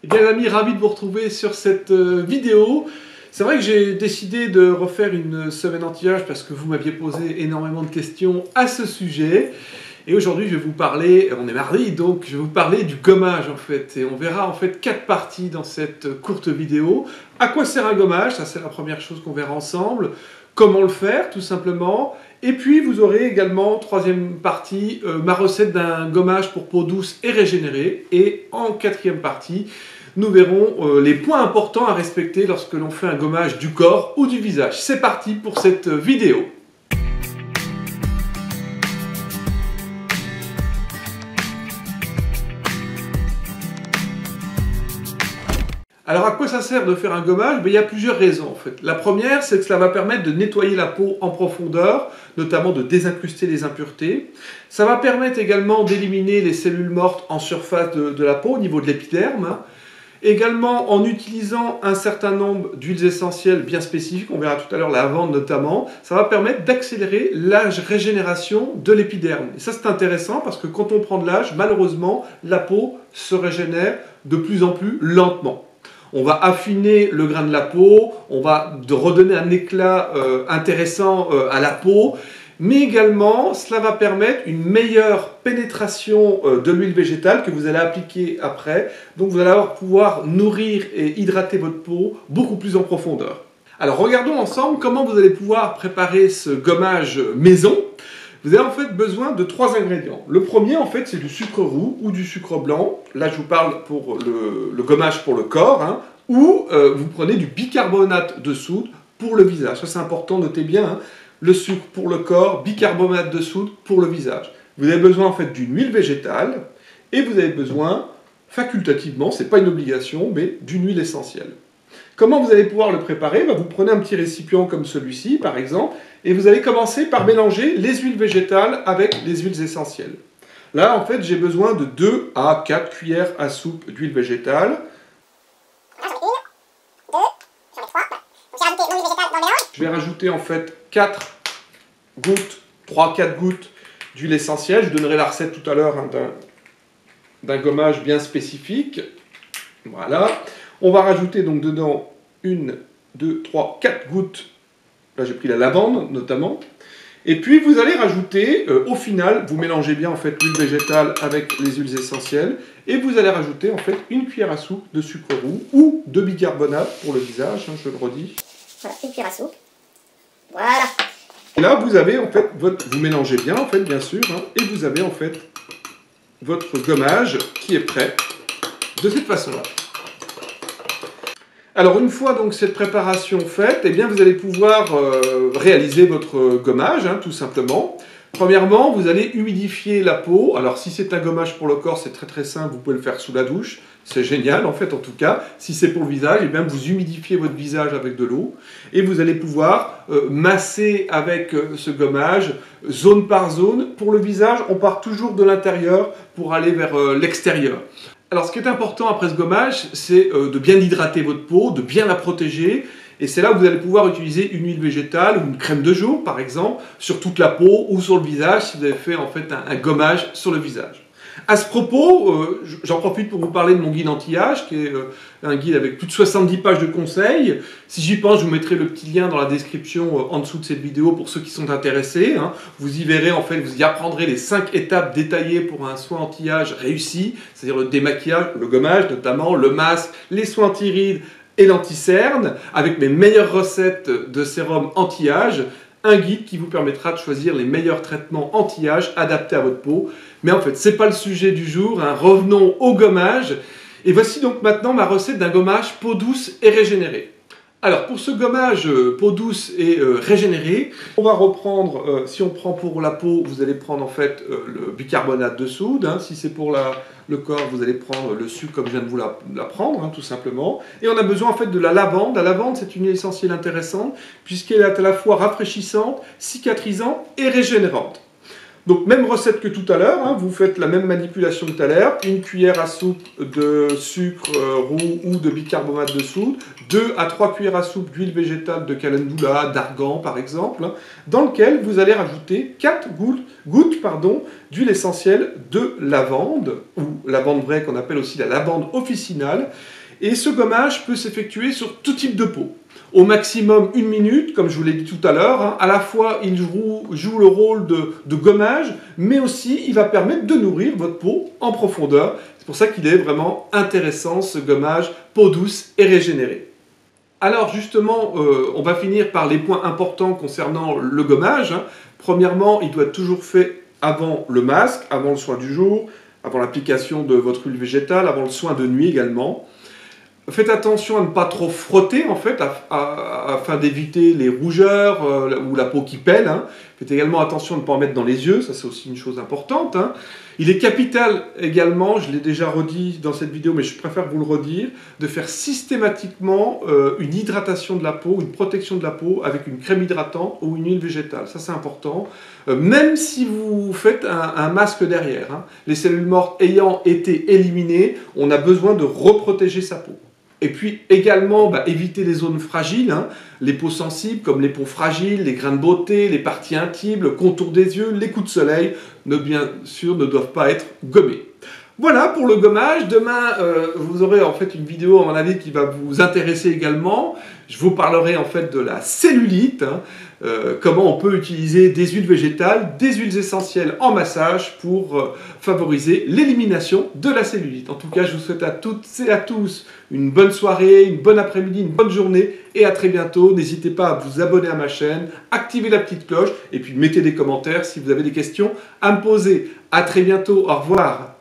Eh bien les amis, ravi de vous retrouver sur cette vidéo. C'est vrai que j'ai décidé de refaire une semaine anti-âge parce que vous m'aviez posé énormément de questions à ce sujet. Et aujourd'hui, je vais vous parler, on est mardi, donc je vais vous parler du gommage en fait. Et on verra en fait 4 parties dans cette courte vidéo. À quoi sert un gommage? Ça c'est la première chose qu'on verra ensemble. Comment le faire, tout simplement. Et puis vous aurez également, troisième partie, ma recette d'un gommage pour peau douce et régénérée. Et en quatrième partie, nous verrons les points importants à respecter lorsque l'on fait un gommage du corps ou du visage. C'est parti pour cette vidéo. Alors à quoi ça sert de faire un gommage? Il y a plusieurs raisons en fait. La première, c'est que cela va permettre de nettoyer la peau en profondeur, notamment de désincruster les impuretés. Ça va permettre également d'éliminer les cellules mortes en surface de la peau au niveau de l'épiderme. Également en utilisant un certain nombre d'huiles essentielles bien spécifiques, on verra tout à l'heure la lavande notamment, ça va permettre d'accélérer la régénération de l'épiderme. Et ça c'est intéressant parce que quand on prend de l'âge, malheureusement, la peau se régénère de plus en plus lentement. On va affiner le grain de la peau, on va redonner un éclat intéressant à la peau, mais également cela va permettre une meilleure pénétration de l'huile végétale que vous allez appliquer après. Donc vous allez pouvoir nourrir et hydrater votre peau beaucoup plus en profondeur. Alors regardons ensemble comment vous allez pouvoir préparer ce gommage maison. Vous avez en fait besoin de 3 ingrédients. Le premier en fait c'est du sucre roux ou du sucre blanc. Là je vous parle pour le gommage pour le corps, hein. Ou vous prenez du bicarbonate de soude pour le visage. Ça c'est important, notez bien, hein. Le sucre pour le corps, bicarbonate de soude pour le visage. Vous avez besoin en fait d'une huile végétale et vous avez besoin facultativement, c'est pas une obligation, mais d'une huile essentielle. Comment vous allez pouvoir le préparer? Vous prenez un petit récipient comme celui-ci, par exemple, et vous allez commencer par mélanger les huiles végétales avec les huiles essentielles. Là, en fait, j'ai besoin de 2 à 4 cuillères à soupe d'huile végétale. Je vais rajouter en fait 4 gouttes, 3-4 gouttes d'huile essentielle. Je donnerai la recette tout à l'heure, hein, d'un gommage bien spécifique. Voilà. On va rajouter donc dedans 1, 2, 3, 4 gouttes. Là j'ai pris la lavande notamment. Et puis vous allez rajouter, au final, vous mélangez bien en fait l'huile végétale avec les huiles essentielles. Et vous allez rajouter en fait une cuillère à soupe de sucre roux ou de bicarbonate pour le visage, hein, je le redis. Voilà, une cuillère à soupe. Voilà. Et là vous avez en fait, vous mélangez bien en fait bien sûr, hein, et vous avez en fait votre gommage qui est prêt de cette façon-là. Alors une fois donc cette préparation faite, eh bien vous allez pouvoir réaliser votre gommage, hein, tout simplement. Premièrement, vous allez humidifier la peau. Alors si c'est un gommage pour le corps, c'est très simple, vous pouvez le faire sous la douche. C'est génial en fait en tout cas. Si c'est pour le visage, eh bien vous humidifiez votre visage avec de l'eau. Et vous allez pouvoir masser avec ce gommage, zone par zone. Pour le visage, on part toujours de l'intérieur pour aller vers l'extérieur. Alors ce qui est important après ce gommage, c'est de bien hydrater votre peau, de bien la protéger. Et c'est là où vous allez pouvoir utiliser une huile végétale ou une crème de jour par exemple, sur toute la peau ou sur le visage si vous avez fait en fait un gommage sur le visage. À ce propos, j'en profite pour vous parler de mon guide anti-âge, qui est un guide avec plus de 70 pages de conseils. Si j'y pense, je vous mettrai le petit lien dans la description en dessous de cette vidéo pour ceux qui sont intéressés, hein. Vous y verrez, en fait, vous y apprendrez les 5 étapes détaillées pour un soin anti-âge réussi, c'est-à-dire le démaquillage, le gommage notamment, le masque, les soins anti-rides et l'anti-cerne, avec mes meilleures recettes de sérum anti-âge. Un guide qui vous permettra de choisir les meilleurs traitements anti-âge adaptés à votre peau. Mais en fait, ce n'est pas le sujet du jour, hein. Revenons au gommage. Et voici donc maintenant ma recette d'un gommage peau douce et régénérée. Alors pour ce gommage peau douce et régénérée, on va reprendre, si on prend pour la peau, vous allez prendre en fait le bicarbonate de soude, hein. Si c'est pour le corps, vous allez prendre le sucre comme je viens de vous l'apprendre, hein, tout simplement. Et on a besoin en fait de la lavande. La lavande, c'est une huile essentielle intéressante puisqu'elle est à la fois rafraîchissante, cicatrisante et régénérante. Donc même recette que tout à l'heure, hein, vous faites la même manipulation que tout à l'heure, une cuillère à soupe de sucre roux ou de bicarbonate de soude, 2 à 3 cuillères à soupe d'huile végétale de calendula, d'argan par exemple, hein, dans lequel vous allez rajouter 4 gouttes d'huile essentielle de lavande, ou lavande vraie qu'on appelle aussi la lavande officinale, et ce gommage peut s'effectuer sur tout type de peau. Au maximum 1 minute, comme je vous l'ai dit tout à l'heure, hein, à la fois il joue le rôle de gommage, mais aussi il va permettre de nourrir votre peau en profondeur. C'est pour ça qu'il est vraiment intéressant ce gommage peau douce et régénérée. Alors justement, on va finir par les points importants concernant le gommage, hein. Premièrement, il doit être toujours fait avant le masque, avant le soin du jour, avant l'application de votre huile végétale, avant le soin de nuit également. Faites attention à ne pas trop frotter, en fait, afin d'éviter les rougeurs ou la peau qui pèle. Hein. Faites également attention à ne pas en mettre dans les yeux, ça c'est aussi une chose importante. Hein. Il est capital également, je l'ai déjà redit dans cette vidéo, mais je préfère vous le redire, de faire systématiquement une hydratation de la peau, une protection de la peau avec une crème hydratante ou une huile végétale. Ça c'est important, même si vous faites un masque derrière. Hein. Les cellules mortes ayant été éliminées, on a besoin de reprotéger sa peau. Et puis également, éviter les zones fragiles, hein, les peaux sensibles comme les peaux fragiles, les grains de beauté, les parties intimes, le contour des yeux, les coups de soleil, bien sûr, ne doivent pas être gommés. Voilà pour le gommage. Demain, vous aurez en fait une vidéo, à mon avis, qui va vous intéresser également. Je vous parlerai en fait de la cellulite, hein, comment on peut utiliser des huiles végétales, des huiles essentielles en massage pour favoriser l'élimination de la cellulite. En tout cas, je vous souhaite à toutes et à tous une bonne soirée, une bonne après-midi, une bonne journée et à très bientôt. N'hésitez pas à vous abonner à ma chaîne, activer la petite cloche et puis mettez des commentaires si vous avez des questions à me poser. À très bientôt, au revoir.